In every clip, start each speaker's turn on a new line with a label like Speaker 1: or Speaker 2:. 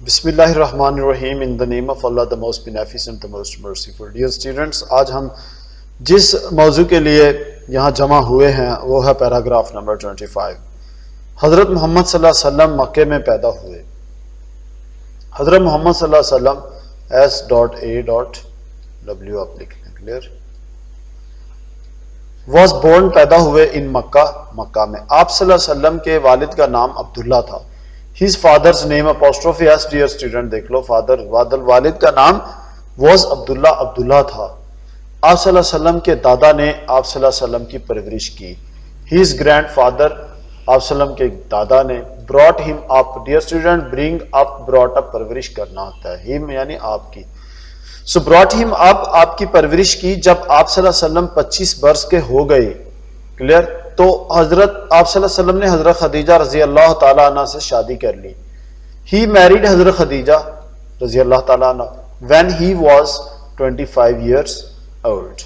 Speaker 1: بسم اللہ الرحمن الرحیم. In the name of Allah, the most beneficent, the most merciful. Dear students, آج ہم جس موضوع کے لیے یہاں جمع ہوئے ہیں وہ ہے پیراگراف نمبر 25. حضرت محمد صلی اللہ علیہ وسلم مکے میں پیدا ہوئے. حضرت محمد صلی اللہ علیہ وسلم S.A.W آپ لکھ لیں, کلیئر. was born پیدا ہوئے in مکہ میں. آپ صلی اللہ علیہ وسلم کے والد کا نام عبداللہ تھا. His father's name apostrophe S, dear student دیکھ لو, والد کا نام was عبداللہ تھا. آپ صلی اللہ علیہ وسلم کے دادا نے آپ صلی اللہ علیہ وسلم کی پرورش کی. His grandfather, آپ صلی اللہ علیہ وسلم کے دادا نے brought him up, dear student, bring up, brought up پرورش کرنا ہوتا ہے, him یعنی آپ کی. So brought him up, آپ کی پرورش کی. جب آپ صلی اللہ علیہ وسلم 25 برس کے ہو گئے, کلیئر, تو حضرت آپ صلی اللہ علیہ وسلم نے حضرت خدیجہ رضی اللہ تعالیٰ عنہ سے شادی کر لی. He married حضرت خدیجہ رضی اللہ تعالیٰ عنہ when he was 25 years old.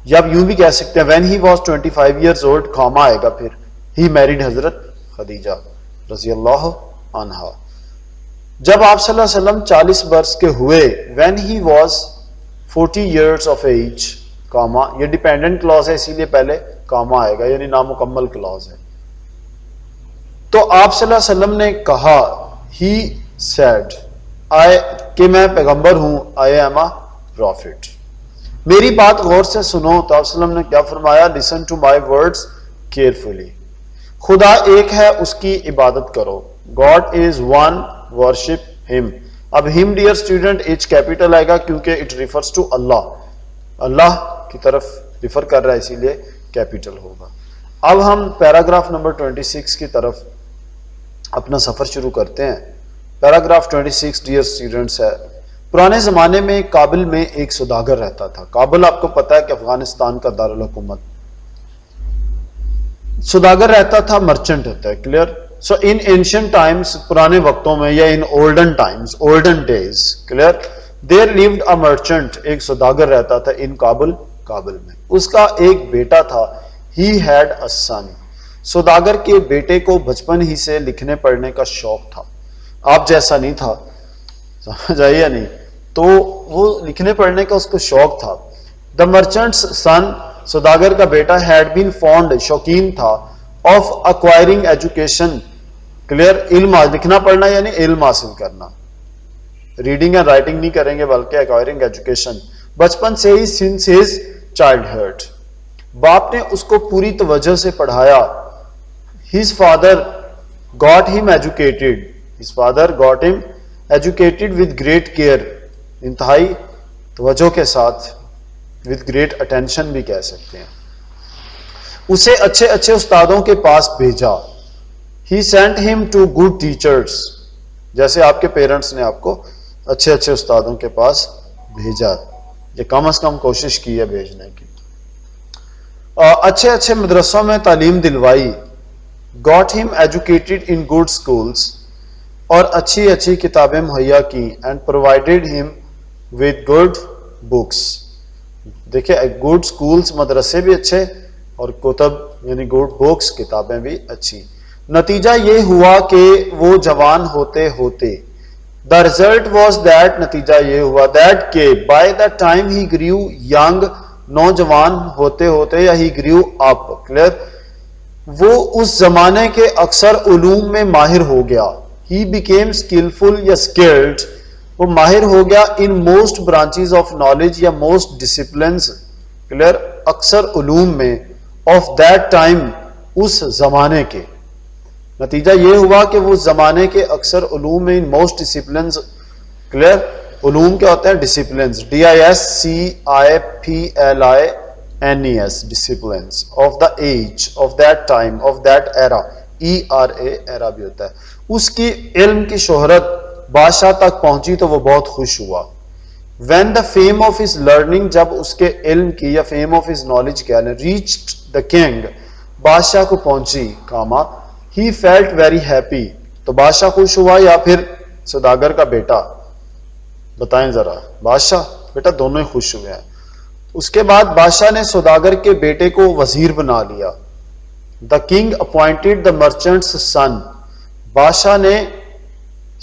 Speaker 1: یا آپ یوں بھی کہہ سکتے ہیں when he was 25 years old, Cama آئے گا پھر. He married حضرت خدیجہ رضی اللہ عنہ. جب آپ صلی اللہ علیہ وسلم 40 برس کے ہوئے when he was 40 years of age, Cama, یہ ڈیپینڈنٹ کلاس ہے اسی لیے پہلے کاما آئے گا, یعنی نامکمل کلاس ہے. تو آپ صلی اللہ علیہ وسلم نے کہا, he said, کہ میں پیغمبر ہوں, I am a prophet. میری بات غور سے سنو. تو آپ صلی اللہ علیہ وسلم نے کیا فرمایا, listen to my words carefully. خدا ایک ہے, اس کی عبادت کرو. God is one, worship him. اب him, dear student, H capital آئے گا کیونکہ it refers to Allah. اللہ کی طرف ریفر کر رہا ہے, اسی لیے کیپیٹل ہوگا. اب ہم پیراگراف نمبر 26 کی طرف اپنا سفر شروع کرتے ہیں. پیراگراف 26 ڈیئر اسٹوڈنٹس ہے. پرانے زمانے میں کابل میں ایک سوداگر رہتا تھا. کابل آپ کو پتا ہے کہ افغانستان کا دارالحکومت. سوداگر رہتا تھا, مرچنٹ ہوتا ہے, clear. So in ancient times, پرانے وقتوں میں, یا in olden times, olden days, clear. There lived a merchant, ایک سوداگر رہتا تھا in کابل میں. اس کا ایک بیٹا تھا. He had a son. سوداگر کے بیٹے کو بچپن ہی سے لکھنے پڑھنے کا شوق تھا. آپ جیسا نہیں تھا, سمجھ آئی یا نہیں, تو وہ لکھنے پڑھنے کا اس کو شوق تھا. The merchant's son, سوداگر کا بیٹا, had been fond, شوقین تھا, of acquiring education, clear, علم, لکھنا پڑھنا یعنی علم حاصل کرنا. ریڈنگ اینڈ رائٹنگ نہیں کریں گے بلکہ ایکوائرنگ ایجوکیشن. بچپن سے ہی سنس ہز چائلڈہڈ. باپ نے اس کو پوری توجہ سے پڑھایا. ہز فادر گاٹ ہم ایجوکیٹڈ. ہز فادر گاٹ ہم ایجوکیٹڈ ود گریٹ کیئر, انتہائی توجہ کے ساتھ, ود گریٹ اٹینشن بھی کہہ سکتے ہیں. اسے اچھے اچھے استادوں کے پاس بھیجا. He sent him to good teachers, جیسے آپ کے پیرنٹس نے آپ کو اچھے اچھے استادوں کے پاس بھیجا, یہ کم از کم کوشش کی ہے بھیجنے کی. اچھے اچھے مدرسوں میں تعلیم دلوائی. گاٹ ہم ایجوکیٹڈ ان گڈ اسکولس, اور اچھی اچھی کتابیں مہیا کی. اینڈ پرووائڈیڈ ہم ود گڈ بکس. دیکھیں, گڈ اسکولس, مدرسے بھی اچھے, اور کتب یعنی گڈ بکس, کتابیں بھی اچھی. نتیجہ یہ ہوا کہ وہ جوان ہوتے ہوتے, the result was that, نتیجہ یہ ہوا, that کہ by the time he grew young, نوجوان ہوتے ہوتے, یا he grew up, clear, وہ اس زمانے کے اکثر علوم میں ماہر ہو گیا. he became skillful یا skilled, وہ ماہر ہو گیا in most branches of knowledge یا most disciplines, clear, اکثر علوم میں, of that time, اس زمانے کے. نتیجہ یہ ہوا کہ وہ زمانے کے اکثر علوم میں, ان موسٹ ڈسپلنز, کلیئر. علوم کیا ہوتے ہیں, disciplines, DISCIPLINES, disciplines, of the age, of that time, of that era, ERA, era بھی ہوتا ہے. اس کی علم کی شہرت بادشاہ تک پہنچی تو وہ بہت خوش ہوا. when the fame of his learning, جب اس کے علم کی, یا fame of his knowledge کیا ہے, reached the king, بادشاہ کو پہنچی, Cama, he felt very happy, تو بادشاہ خوش ہوا یا پھر سوداگر کا بیٹا, بتائیں ذرا. بادشاہ بیٹا دونوں ہی خوش ہوئے ہیں. اس کے بعد بادشاہ نے سوداگر کے بیٹے کو وزیر بنا لیا. The king appointed the merchant's son, بادشاہ نے